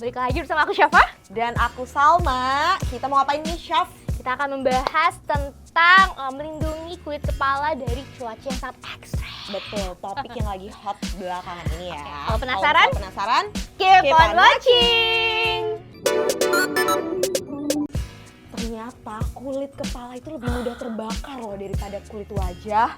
Balik lagi bersama aku Syafa. Dan aku Salma. Kita mau ngapain nih, Syaf? Kita akan membahas tentang melindungi kulit kepala dari cuaca yang sangat ekstrem. Betul, topik yang lagi hot belakangan ini ya. Kalau penasaran? Kalau penasaran, Keep on watching! Ternyata kulit kepala itu lebih mudah terbakar loh daripada kulit wajah.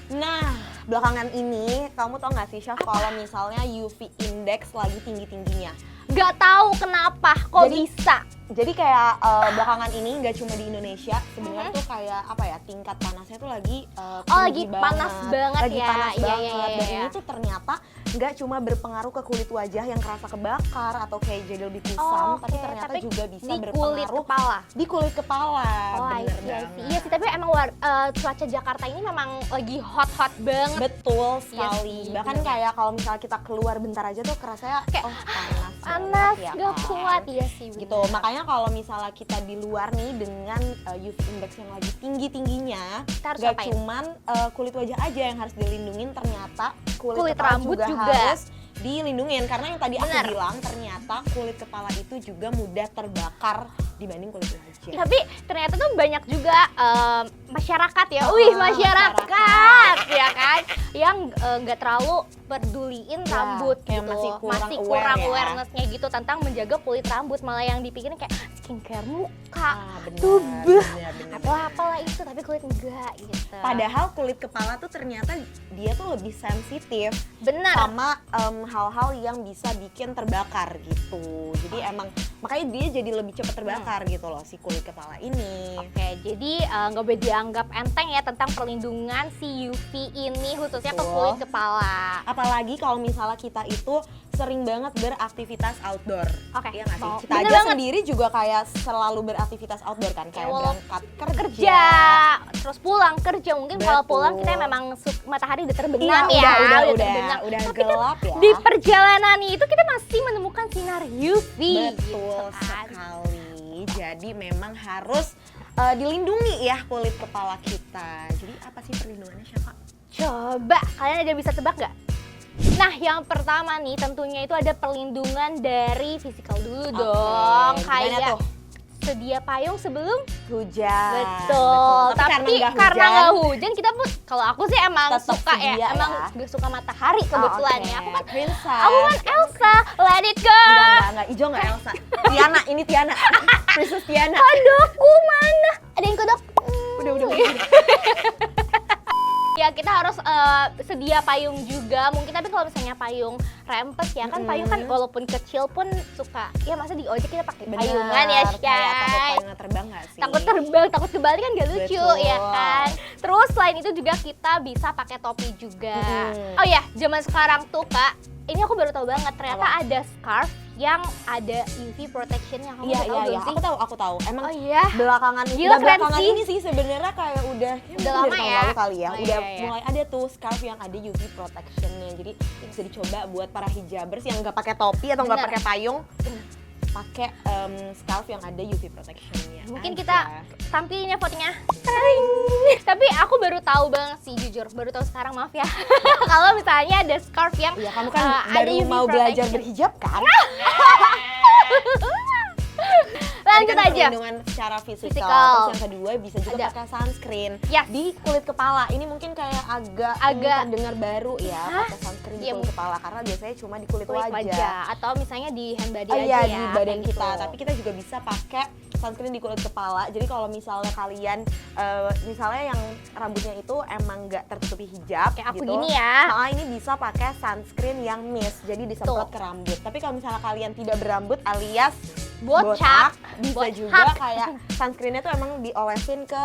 Nah, belakangan ini kamu tau gak sih, Syaf, kalau misalnya UV index lagi tinggi-tingginya? Gak tahu kenapa, kok bisa? Jadi kayak belakangan ini nggak cuma di Indonesia, sebenarnya tuh kayak apa ya, tingkat panasnya tuh lagi lagi panas banget lagi ya. panas banget. Dan Iya. ini tuh ternyata nggak cuma berpengaruh ke kulit wajah yang kerasa kebakar atau kayak jadi lebih kusam, tapi ternyata juga bisa di berpengaruh kulit kepala. di kulit kepala. Oh, Bener iya banget. sih. Iya sih, tapi emang cuaca Jakarta ini memang lagi hot banget. Betul Iya sekali. sih, Bahkan bener. kayak kalau misalnya kita keluar bentar aja tuh kerasanya Kayak, panas panas, banget ya gak kan? kuat. Iya sih, bener. Gitu. Makanya kalau misalnya kita di luar nih dengan UV index yang lagi tinggi-tingginya, Kita harus gak ngapain? cuman kulit wajah aja yang harus dilindungin, ternyata kulit Kulit kepala rambut juga. harus dilindungin. Karena yang tadi aku Bener. bilang, ternyata kulit kepala itu juga mudah terbakar dibanding kulit wajah. Tapi ternyata tuh banyak juga masyarakat ya, masyarakat ya kan, yang nggak terlalu peduliin Ya, rambut kayak gitu, masih kurang aware kurang ya. awareness-nya gitu tentang menjaga kulit rambut, malah yang dipikirin kayak skincare muka, Bener, tubuh, bener. apalah itu, tapi kulit enggak gitu. Padahal kulit kepala tuh ternyata dia tuh lebih sensitif bener. sama hal-hal yang bisa bikin terbakar gitu. Jadi emang makanya dia jadi lebih cepat terbakar gitu loh si kulit kepala ini. Oke, jadi nggak boleh dianggap enteng ya tentang perlindungan si UV ini khususnya ke Betul. kulit kepala. Apalagi kalau misalnya kita itu sering banget beraktivitas outdoor. Oke, Iya nggak sih? mau. Kita Bener aja banget. sendiri juga kayak selalu beraktivitas outdoor kan, kayak walau berangkat kerja, terus pulang kerja, mungkin kalau Betul. pulang kita memang matahari udah terbenam Iya, ya, udah terbenam. Tapi gelap kan ya. di perjalanan itu kita masih menemukan sinar UV. Betul gitu kan. sekali. Jadi memang harus dilindungi ya kulit kepala kita. Jadi apa sih perlindungannya, siapa? Coba kalian ada bisa tebak nggak? Nah, yang pertama nih tentunya itu ada perlindungan dari fisikal dulu dong. Gimana Kayak tuh? sedia payung sebelum Hujan. betul. Tapi karena nggak hujan, kita pun kalau aku sih emang Tetap suka sedia emang ya. gak suka matahari kebetulan ya. Aku kan Princess. Aku kan Elsa, let it go. Enggak, hijau enggak Elsa. Tiana, ini Tiana. Princess Tiana. Kodokku mana? Ada yang kodok? Udah. Ya kita harus sedia payung juga mungkin, tapi kalau misalnya payung rempes ya kan, payung kan walaupun kecil pun suka, ya masa di ojek kita pakai payungan ya, Kayak takut Syai? payungnya terbang nggak sih? Takut terbang, takut kebalik kan gak lucu. Betul. Ya kan. Terus selain itu juga kita bisa pakai topi juga. Oh ya, zaman sekarang tuh Kak, ini aku baru tahu banget ternyata Apa? ada scarf yang ada UV protection yang kamu Iya, tahu belum sih? aku tahu. Emang Oh iya. belakangan Gila, keren belakangan sih. ini sih sebenarnya kayak udah lama dari tahun ya? lalu kali ya. Oh, Udah iya. mulai ada tuh scarf yang ada UV protectionnya. Jadi bisa dicoba buat para hijabers yang nggak pakai topi atau nggak Bener. pakai payung. Pakai scarf yang ada UV protectionnya. Mungkin aja. kita tampilin ya fotonya. Tapi aku baru tahu banget sih, jujur baru tahu sekarang, maaf ya. Kalau misalnya ada scarf yang Iya, kamu kan ada baru UV mau belajar protection. berhijab kan? Lanjut Tadi kan aja. perlindungan secara fisikal. Fisikal. Terus yang kedua bisa juga Ada. pakai sunscreen Yes. di kulit kepala. Ini mungkin kayak agak terdengar baru ya, Hah? pakai sunscreen di Iya, kulit kepala karena biasanya cuma di kulit Kulit wajah atau misalnya di hand body aja Iya, ya. di badan kayak kita. gitu. Tapi kita juga bisa pakai sunscreen di kulit kepala. Jadi kalau misalnya kalian misalnya yang rambutnya itu emang nggak tertutupi hijab Kayak aku gitu, gini ya. ini bisa pakai sunscreen yang mist. Jadi disemprot Tuh. ke rambut. Tapi kalau misalnya kalian tidak berambut alias Bocak. bisa Bocak. juga kayak sunscreennya tuh emang diolesin ke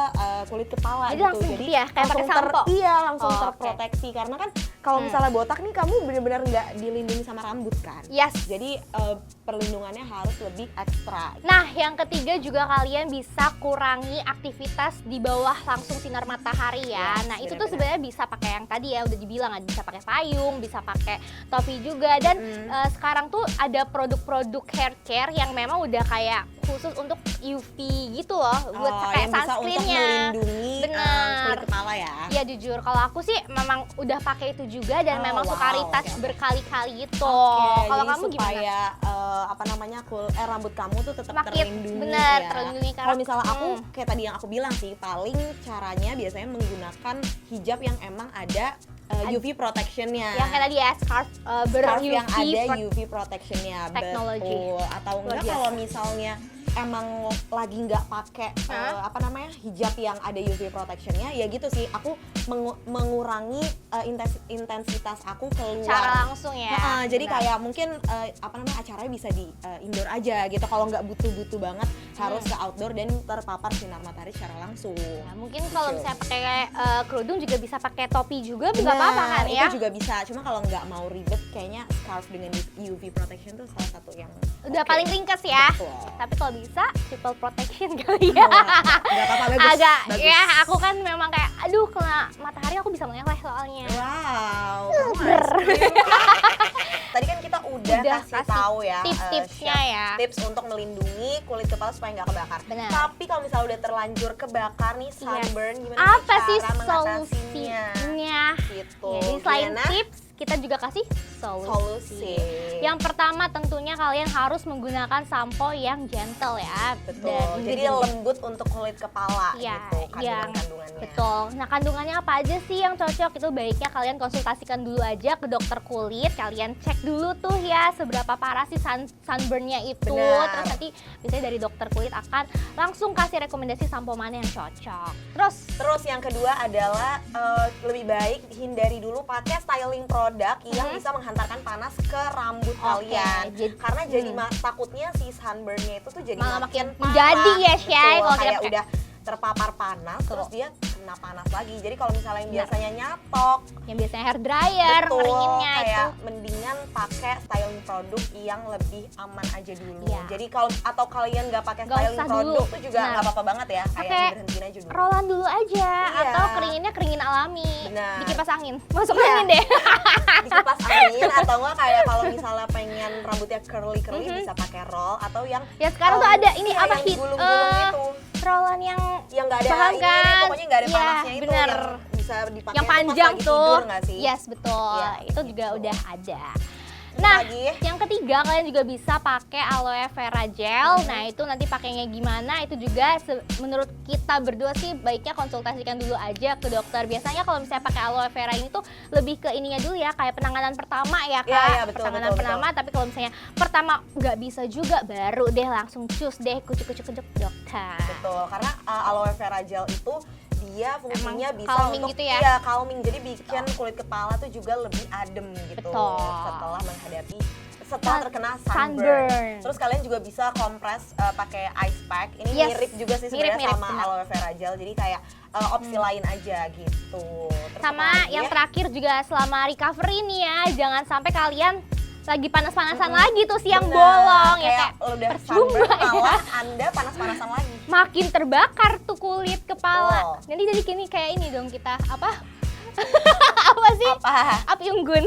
kulit kepala Jadi gitu. langsung gitu ya, kayak pakai langsung sampo? iya, langsung Oh, oke. terproteksi. Karena kan kalau misalnya botak nih kamu bener-bener nggak dilindungi sama rambut kan. Yes. Jadi perlindungannya harus lebih ekstra. Nah, yang ketiga juga kalian bisa kurangi aktivitas di bawah langsung sinar matahari ya. Yes, Nah, itu benar-benar. tuh sebenarnya bisa pakai yang tadi ya, udah dibilang bisa pakai payung, bisa pakai topi juga, dan sekarang tuh ada produk-produk hair care yang memang udah kayak khusus untuk UV gitu loh, buat kayak yang bisa untuk sunscreennya. melindungi Bener. kulit kepala ya. Iya jujur, kalau aku sih memang udah pakai itu juga dan Oh, memang suka wow, retouch oke, oke. berkali-kali gitu. Oke, Kalau jadi kamu gimana? supaya rambut kamu tuh tetap Makin terlindungi bener, ya. terlindungi Kalau misalnya aku Hmm. kayak tadi yang aku bilang sih, paling caranya biasanya menggunakan hijab yang emang ada UV protectionnya. Yang kayak tadi ya, scarf Scarf ber-UV yang ada UV protectionnya, Technology. betul. Atau Luar enggak biasa. kalau misalnya emang lagi nggak pakai hijab yang ada UV protectionnya, ya gitu sih. Aku mengurangi intensitas aku keluar. Cara langsung ya. Jadi Benar. kayak mungkin acaranya bisa di indoor aja gitu. Kalau nggak butuh-butuh banget harus ke outdoor dan terpapar sinar matahari secara langsung. Nah, mungkin kalau Gitu. misalnya pakai kerudung juga bisa pakai topi juga nggak apa-apa kan ya? Itu juga bisa. Cuma kalau nggak mau ribet, kayaknya scarf dengan UV protection tuh salah satu yang Udah oke. paling ringkas ya. Betul. Tapi kalau bisa triple protection kali ya. Nggak apa-apa, bagus. Agak bagus. ya, aku kan memang kayak aduh kena matahari aku bisa meleleh soalnya. Wow, kamu ekstrim. Tadi kan kita udah kasih tahu ya tips-tipsnya chef, ya. tips untuk melindungi kulit kepala supaya nggak kebakar. Benar. Tapi kalau misalnya udah terlanjur kebakar nih sunburn, gimana Apa sih cara mengatasinya? solusinya? Gitu. Ya, jadi selain Gimana? tips, kita juga kasih Solusi. Yang pertama tentunya kalian harus menggunakan sampo yang gentle ya. Betul. Jadi lembut untuk kulit kepala Iya, gitu kandungan-kandungannya. Betul. Nah, kandungannya apa aja sih yang cocok? Itu baiknya kalian konsultasikan dulu aja ke dokter kulit. Kalian cek dulu tuh ya seberapa parah sih sunburnnya itu. Benar. Terus nanti biasanya dari dokter kulit akan langsung kasih rekomendasi sampo mana yang cocok. Terus yang kedua adalah lebih baik hindari dulu pakai styling produk yang bisa menghantarkan panas ke rambut kalian. Karena jadi takutnya si sunburnnya itu tuh jadi malah makin makin jadi ya, Betul, Shay, kalau kita kayak pakai. udah terpapar panas terus dia kena panas lagi. Jadi kalau misalnya yang biasanya nyatok, yang biasanya hair dryer, betul, ngeringinnya kayak itu. mendingan pakai styling produk yang lebih aman aja dulu. Iya. Jadi kalau atau kalian nggak pakai Nggak styling usah produk dulu. tuh juga Benar. nggak apa-apa banget ya, kayak Pakai diberhentiin aja dulu. Roll-on dulu aja Iya. atau keringinnya keringin alami. Benar. Di kipas angin. Masuk Iya. angin deh. Di kipas angin atau enggak kayak kalau misalnya pengen rambutnya curly bisa pakai roll atau yang Ya sekarang tuh ada ini iya, apa yang hit gulung-gulung itu roll-on yang nggak ada paham ini kan? pokoknya nggak ada Iya, panasnya itu bener. yang bisa dipakai yang tuh pas panjang lagi tuh. tidur nggak sih? Yes, betul. Iya, Itu juga gitu. udah ada. Terus Nah, lagi? yang ketiga kalian juga bisa pakai aloe vera gel. Nah, itu nanti pakainya gimana? Itu juga menurut kita berdua sih baiknya konsultasikan dulu aja ke dokter. Biasanya kalau misalnya pakai aloe vera ini tuh lebih ke ininya dulu ya, kayak penanganan pertama ya, Kak. Iya, betul, penanganan betul, pertama, tapi kalau misalnya pertama nggak bisa juga, baru deh langsung cus deh kucuk-kucuk ke dokter. Betul, karena aloe vera gel itu dia fungsinya Emang bisa calming untuk gitu ya? iya, calming. Jadi bikin kulit kepala tuh juga lebih adem gitu Betul. setelah terkena sunburn. Terus kalian juga bisa kompres pakai ice pack. Ini Yes. mirip juga sih sebenarnya Mirip-mirip, sama benar. aloe vera gel. Jadi kayak opsi lain aja gitu. Terus Sama apa lagi yang ya? terakhir juga selama recovery nih ya, jangan sampai kalian lagi panas-panasan lagi tuh siang Bener, bolong ya, kayak kayak udah percuma sunburn ya. malah Anda panas-panasan lagi. Makin terbakar tuh kulit kepala. Betul. Nanti jadi gini kayak ini dong kita apa? Apa sih? Apa? Api unggun.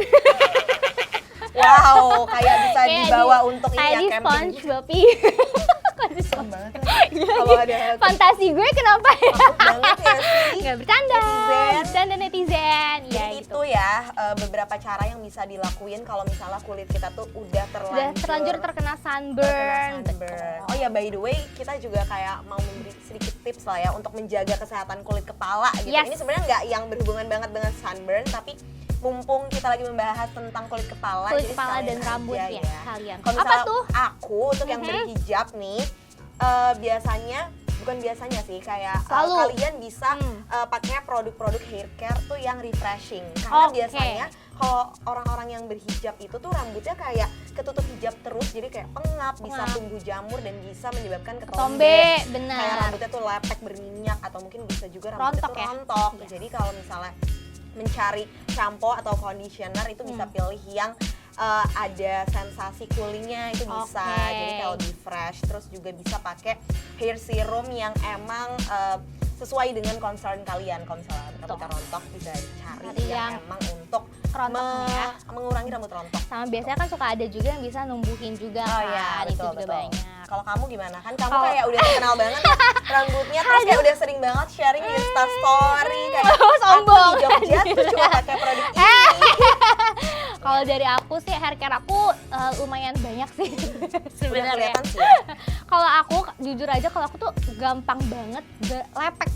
Wow, kayak bisa Kayak dibawa untuk ini kayak ya di camping. SpongeBob. Kok di Serem SpongeBob? banget lagi. Kalau ada Fantasi gue kenapa ya? takut banget ya sih. Nggak bercanda. Netizen. Bercanda netizen. Ya Jadi gitu. itu ya beberapa cara yang bisa dilakuin kalau misalnya kulit kita tuh udah Udah terlanjur terkena sunburn. sunburn. Oh ya, by the way, kita juga kayak mau memberi sedikit tips lah ya untuk menjaga kesehatan kulit kepala gitu. Yes. Ini sebenarnya nggak yang berhubungan banget dengan sunburn, tapi mumpung kita lagi membahas tentang kulit kepala, Kulit jadi kepala sekalian dan rambut aja ya, kalian. Kalau Apa misalnya tuh? aku untuk yang berhijab nih, biasanya bukan biasanya sih, kayak Selalu. kalian bisa pakai produk-produk hair care tuh yang refreshing. Karena Oke. biasanya kalau orang-orang yang berhijab itu tuh rambutnya kayak ketutup hijab terus, jadi kayak pengap, bisa Pengap. tumbuh jamur dan bisa menyebabkan Ketombe, ketombe. benar. Kayak rambutnya tuh lepek berminyak atau mungkin bisa juga rambutnya Rontok tuh ya? rontok. Yes. Jadi kalau misalnya mencari shampoo atau conditioner itu bisa pilih yang ada sensasi coolingnya, itu bisa. Oke. Jadi kayak lebih fresh. Terus juga bisa pakai hair serum yang emang sesuai dengan concern kalian. Kalau misalnya rambutnya rontok, bisa cari Cari yang yang emang untuk rontok ya. mengurangi rambut rontok. Sama biasanya kan suka ada juga yang bisa numbuhin juga Oh kan, iya, itu betul, juga betul. banyak. kalau kamu gimana? Kan kamu kayak udah terkenal banget ya, rambutnya, terus kayak udah sering banget sharing di Instastory kayak sombong. aku di Jogja tuh cuma pakai produk ini. Kalau dari aku sih hair care aku lumayan banyak sih Udah sebenarnya. kelihatan sih. Kalau aku jujur aja kalau aku tuh gampang banget lepek,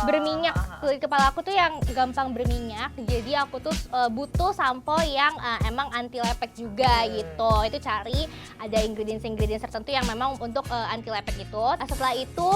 berminyak. Kulit kepala aku tuh yang gampang berminyak. Jadi aku tuh butuh sampo yang emang anti lepek juga gitu. Itu cari ada ingredients tertentu yang memang untuk anti lepek itu. Setelah itu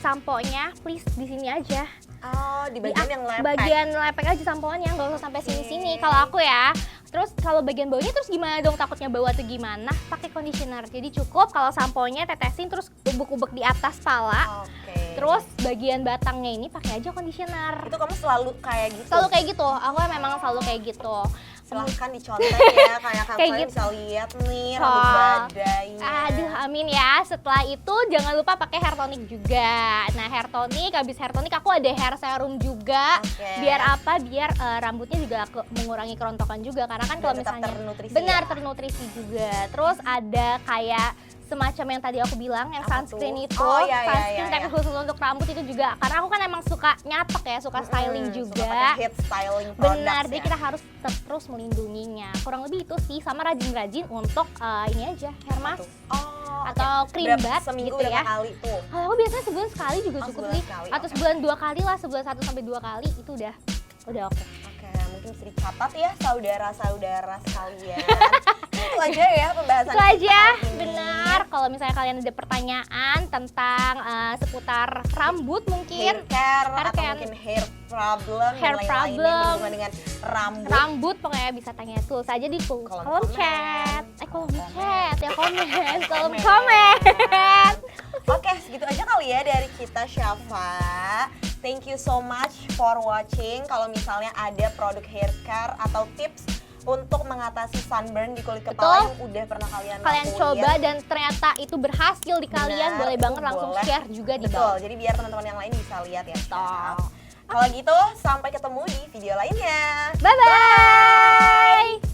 samponya please di sini aja. Oh, di bagian yang lepek. Bagian lepek aja sampoannya, nggak usah sampai sini-sini kalau aku ya. Terus kalau bagian baunya terus gimana dong, takutnya bau atau gimana? Pakai conditioner. Jadi cukup kalau samponya tetesin terus ubek-ubek di atas pala. Oke. Terus bagian batangnya ini pakai aja conditioner. Itu kamu selalu kayak gitu? Selalu kayak gitu. Aku memang selalu kayak gitu. Silahkan dicontek ya, kayak Kayak kalian gitu. bisa lihat nih rambut badainya. Aduh, amin ya. Setelah itu jangan lupa pakai hair tonic juga. Nah, hair tonic, habis hair tonic aku ada hair serum juga. Oke. Biar apa? Biar rambutnya juga mengurangi kerontokan juga. Karena kan kalau Biar tetap misalnya ternutrisi benar ya. ternutrisi juga. Terus ada kayak semacam yang tadi aku bilang, yang Apa sunscreen tuh? itu, Oh, iya, iya, sunscreen iya, teknik iya. khusus untuk rambut itu juga. Karena aku kan emang suka nyatok ya, suka styling Suka juga. pakai head styling products Benar, ya. jadi kita harus terus melindunginya. Kurang lebih itu sih, sama rajin-rajin untuk ini aja, hair mask Oh, atau oke. krim Berapa- bat seminggu gitu berapa ya. kali tuh? Kalau aku biasanya sebulan sekali juga Oh, cukup sebulan sih. sekali, Atau oke. sebulan 2 kali lah, sebulan 1 sampai 2 kali itu udah oke. Oke, mungkin bisa dicatat ya saudara-saudara sekalian. Itu aja ya pembahasan Itu kita aja, hari ini. benar. Kalau misalnya kalian ada pertanyaan tentang seputar rambut mungkin, Hair care Hair atau care. mungkin hair problem Hair dan lain-lainnya problem. berhubungan dengan rambut. rambut pokoknya bisa tanya tulis aja di kolom Kolom chat. komen. Kolom Komen. chat ya, komen, kolom Komen. komen. Oke, segitu aja kali ya dari kita, Syafa. Thank you so much for watching. Kalau misalnya ada produk hair care atau tips untuk mengatasi sunburn di kulit kepala yang udah pernah kalian lakuin, coba dan ternyata itu berhasil di kalian, Benar, boleh itu banget langsung boleh. share juga di Betul, bawah. jadi biar teman-teman yang lain bisa lihat ya, Syaf. Betul. Kalau gitu, sampai ketemu di video lainnya. Bye bye.